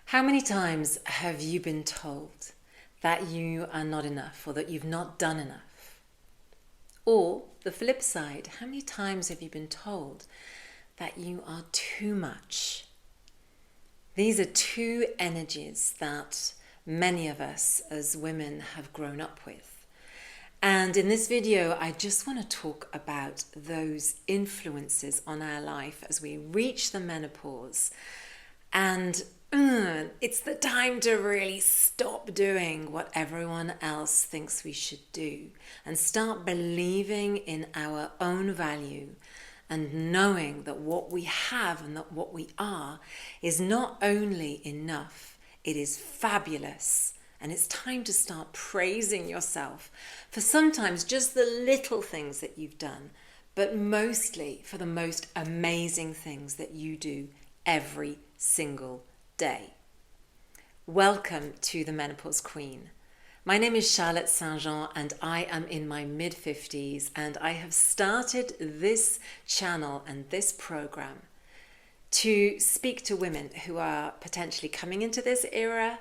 How many times have you been told that you are not enough or that you've not done enough? Or the flip side, how many times have you been told that you are too much? These are two energies that many of us as women have grown up with. And in this video, I just want to talk about those influences on our life as we reach the menopause. And it's the time to really stop doing what everyone else thinks we should do and start believing in our own value and knowing that what we have and that what we are is not only enough, it is fabulous. And it's time to start praising yourself for sometimes just the little things that you've done, but mostly for the most amazing things that you do every single day. Welcome to the Menopause Queen. My name is Charlotte Saint-Jean and I am in my mid-50s, and I have started this channel and this program to speak to women who are potentially coming into this era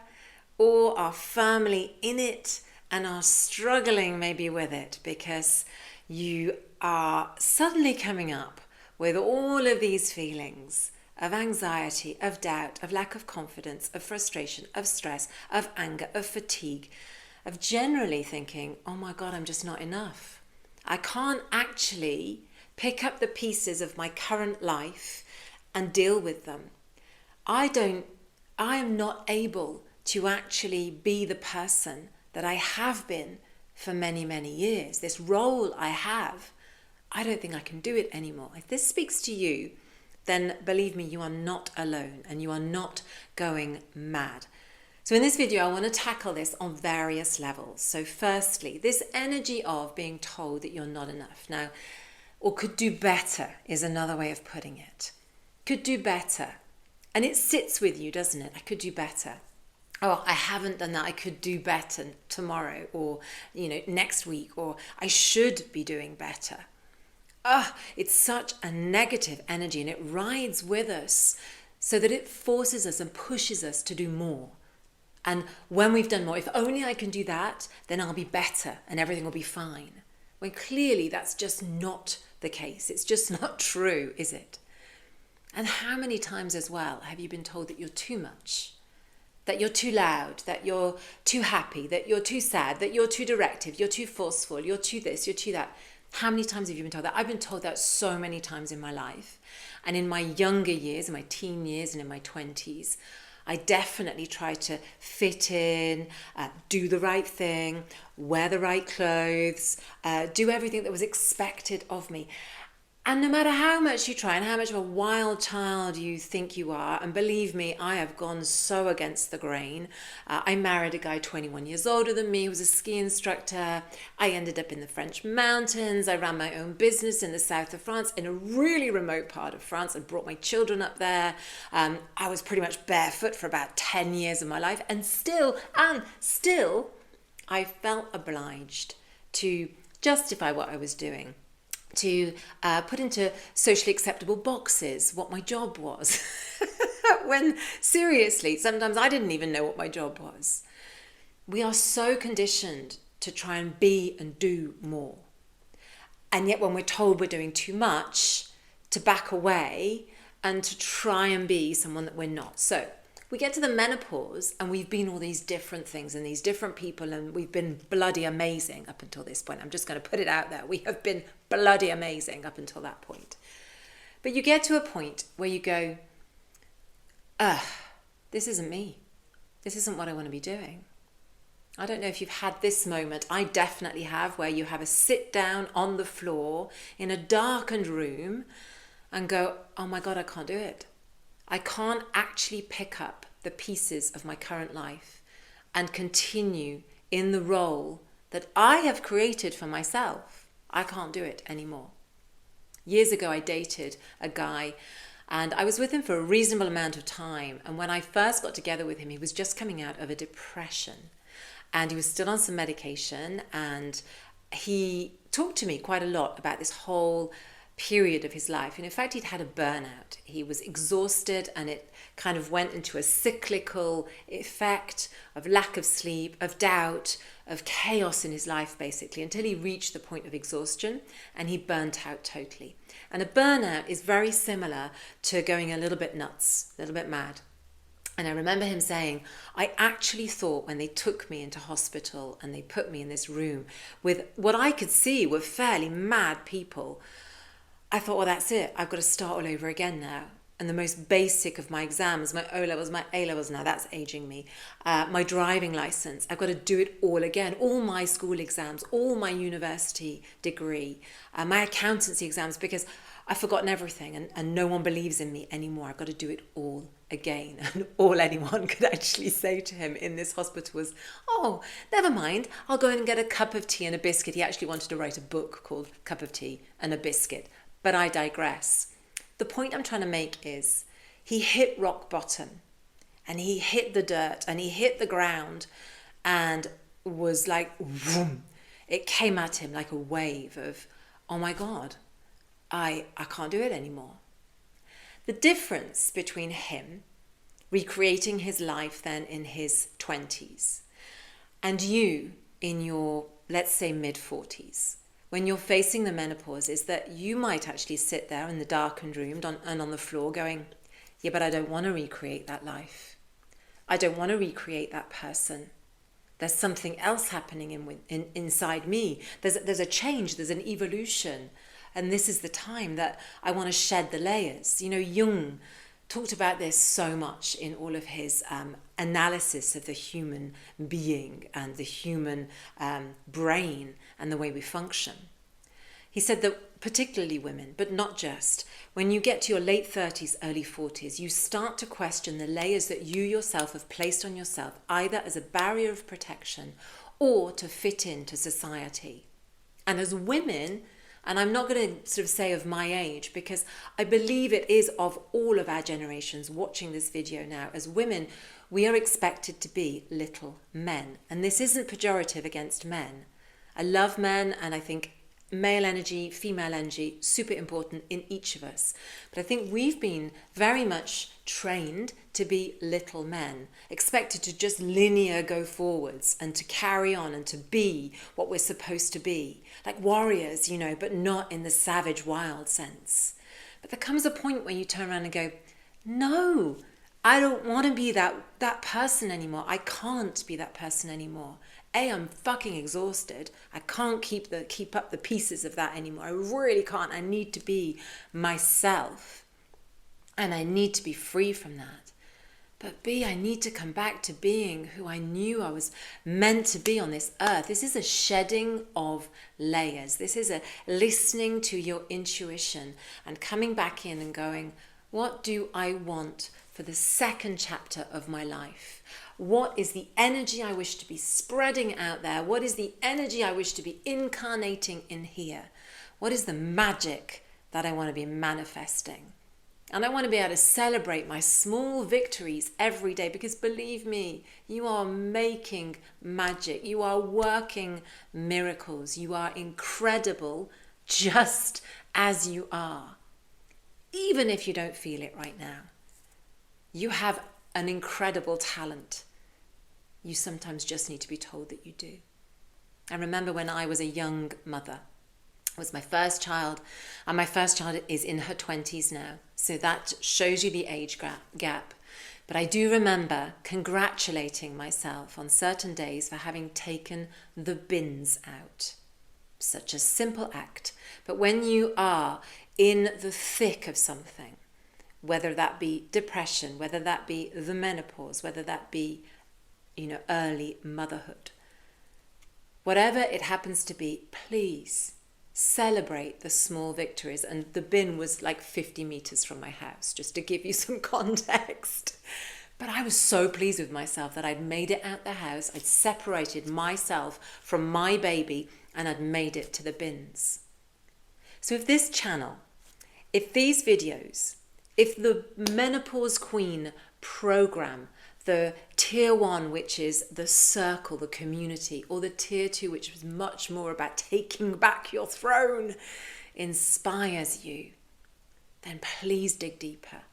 or are firmly in it and are struggling maybe with it because you are suddenly coming up with all of these feelings of anxiety, of doubt, of lack of confidence, of frustration, of stress, of anger, of fatigue, of generally thinking, oh my God, I'm just not enough. I can't actually pick up the pieces of my current life and deal with them. I am not able to actually be the person that I have been for many, many years. This role I have, I don't think I can do it anymore. If this speaks to you, then believe me, you are not alone and you are not going mad. So in this video, I want to tackle this on various levels. So firstly, this energy of being told that you're not enough. Now, or could do better is another way of putting it. Could do better. And it sits with you, doesn't it? I could do better. Oh, I haven't done that. I could do better tomorrow or, next week, or I should be doing better. It's such a negative energy and it rides with us so that it forces us and pushes us to do more. And when we've done more, if only I can do that, then I'll be better and everything will be fine. When clearly that's just not the case. It's just not true, is it? And how many times as well have you been told that you're too much? That you're too loud, that you're too happy, that you're too sad, that you're too directive, you're too forceful, you're too this, you're too that. How many times have you been told that? I've been told that so many times in my life. And in my younger years, in my teen years and in my 20s, I definitely tried to fit in, do the right thing, wear the right clothes, do everything that was expected of me. And no matter how much you try and how much of a wild child you think you are, and believe me, I have gone so against the grain. I married a guy 21 years older than me who was a ski instructor. I ended up in the French mountains. I ran my own business in the south of France, in a really remote part of France. I brought my children up there. I was pretty much barefoot for about 10 years of my life. And still, I felt obliged to justify what I was doing, to put into socially acceptable boxes what my job was. When seriously, sometimes I didn't even know what my job was. We are so conditioned to try and be and do more. And yet when we're told we're doing too much, to back away and to try and be someone that we're not. So we get to the menopause and we've been all these different things and these different people, and we've been bloody amazing up until this point. I'm just going to put it out there. We have been bloody amazing up until that point. But you get to a point where you go, this isn't me. This isn't what I want to be doing. I don't know if you've had this moment. I definitely have, where you have a sit down on the floor in a darkened room and go, oh my God, I can't do it. I can't actually pick up the pieces of my current life and continue in the role that I have created for myself. I can't do it anymore. Years ago, I dated a guy and I was with him for a reasonable amount of time. And when I first got together with him, he was just coming out of a depression and he was still on some medication, and he talked to me quite a lot about this whole period of his life. And in fact, he'd had a burnout. He was exhausted, and it kind of went into a cyclical effect of lack of sleep, of doubt, of chaos in his life, basically, until he reached the point of exhaustion and he burnt out totally. And a burnout is very similar to going a little bit nuts, a little bit mad. And I remember him saying, I actually thought when they took me into hospital and they put me in this room with what I could see were fairly mad people, I thought, well, that's it. I've got to start all over again now. And the most basic of my exams, my O-levels, my A-levels, now that's aging me, my driving license, I've got to do it all again. All my school exams, all my university degree, my accountancy exams, because I've forgotten everything and no one believes in me anymore. I've got to do it all again. And all anyone could actually say to him in this hospital was, oh, never mind, I'll go and get a cup of tea and a biscuit. He actually wanted to write a book called Cup of Tea and a Biscuit. But I digress. The point I'm trying to make is he hit rock bottom and he hit the dirt and he hit the ground and was like, vroom. It came at him like a wave of, oh my God, I can't do it anymore. The difference between him recreating his life then in his 20s and you in your, let's say, mid-40s, when you're facing the menopause, is that you might actually sit there in the darkened room and on the floor going, yeah, but I don't want to recreate that life. I don't want to recreate that person. There's something else happening inside me. There's a change, there's an evolution. And this is the time that I want to shed the layers. You know, Jung talked about this so much in all of his analysis of the human being and the human brain and the way we function. He said that particularly women, but not just, when you get to your late 30s, early 40s, you start to question the layers that you yourself have placed on yourself, either as a barrier of protection or to fit into society. And as women, and I'm not going to sort of say of my age, because I believe it is of all of our generations watching this video now, as women, we are expected to be little men. And this isn't pejorative against men. I love men, and I think male energy, female energy, super important in each of us. But I think we've been very much trained to be little men, expected to just linear go forwards and to carry on and to be what we're supposed to be, like warriors, you know, but not in the savage, wild sense. But there comes a point where you turn around and go, no, I don't want to be that person anymore. I can't be that person anymore. I'm fucking exhausted. I can't keep up the pieces of that anymore. I really can't. I need to be myself. And I need to be free from that. But B, I need to come back to being who I knew I was meant to be on this earth. This is a shedding of layers. This is a listening to your intuition and coming back in and going, what do I want for the second chapter of my life? What is the energy I wish to be spreading out there? What is the energy I wish to be incarnating in here? What is the magic that I want to be manifesting? And I want to be able to celebrate my small victories every day, because believe me, you are making magic. You are working miracles. You are incredible just as you are. Even if you don't feel it right now, you have an incredible talent. You sometimes just need to be told that you do. I remember when I was a young mother. It was my first child, and my first child is in her 20s now. So that shows you the age gap. But I do remember congratulating myself on certain days for having taken the bins out. Such a simple act. But when you are in the thick of something, whether that be depression, whether that be the menopause, whether that be, early motherhood, whatever it happens to be, please celebrate the small victories. And the bin was like 50 meters from my house, just to give you some context. But I was so pleased with myself that I'd made it out the house. I'd separated myself from my baby and I'd made it to the bins. So if this channel, if these videos, if the Menopause Queen program, the tier 1, which is the circle, the community, or the tier 2, which was much more about taking back your throne, inspires you, then please dig deeper.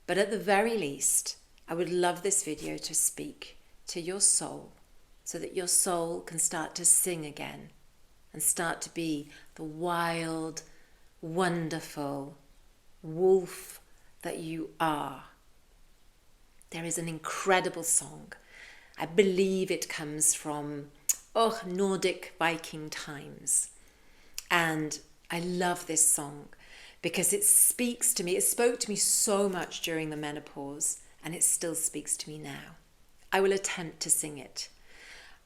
But at the very least, I would love this video to speak to your soul so that your soul can start to sing again and start to be the wild, wonderful wolf that you are. There is an incredible song. I believe it comes from Nordic Viking times. And I love this song because it speaks to me. It spoke to me so much during the menopause, and it still speaks to me now. I will attempt to sing it.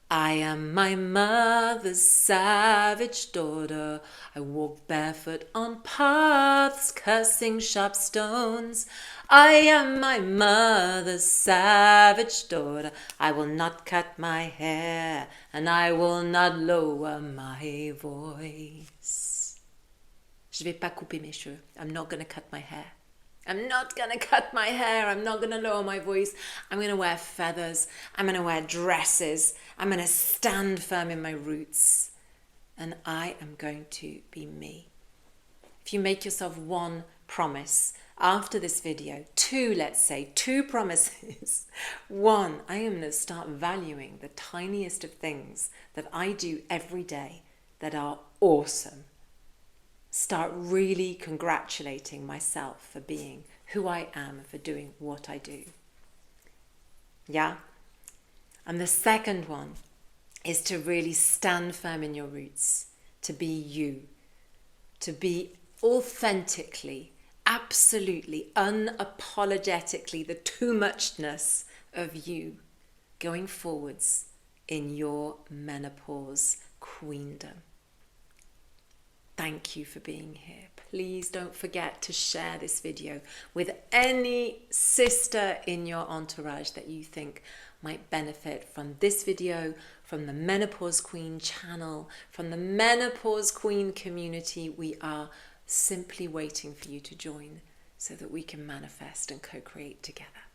I am my mother's savage daughter. I walk barefoot on paths, cursing sharp stones. I am my mother's savage daughter. I will not cut my hair, and I will not lower my voice. Je vais pas couper mes cheveux. I'm not going to cut my hair. I'm not going to cut my hair. I'm not going to lower my voice. I'm going to wear feathers. I'm going to wear dresses. I'm going to stand firm in my roots. And I am going to be me. If you make yourself one promise after this video, let's say two promises. One, I am going to start valuing the tiniest of things that I do every day that are awesome. Start really congratulating myself for being who I am, for doing what I do. Yeah? And the second one is to really stand firm in your roots, to be you, to be authentically, absolutely, unapologetically the too-much-ness of you going forwards in your menopause queendom. Thank you for being here. Please don't forget to share this video with any sister in your entourage that you think might benefit from this video, from the Menopause Queen channel, from the Menopause Queen community. We are simply waiting for you to join so that we can manifest and co-create together.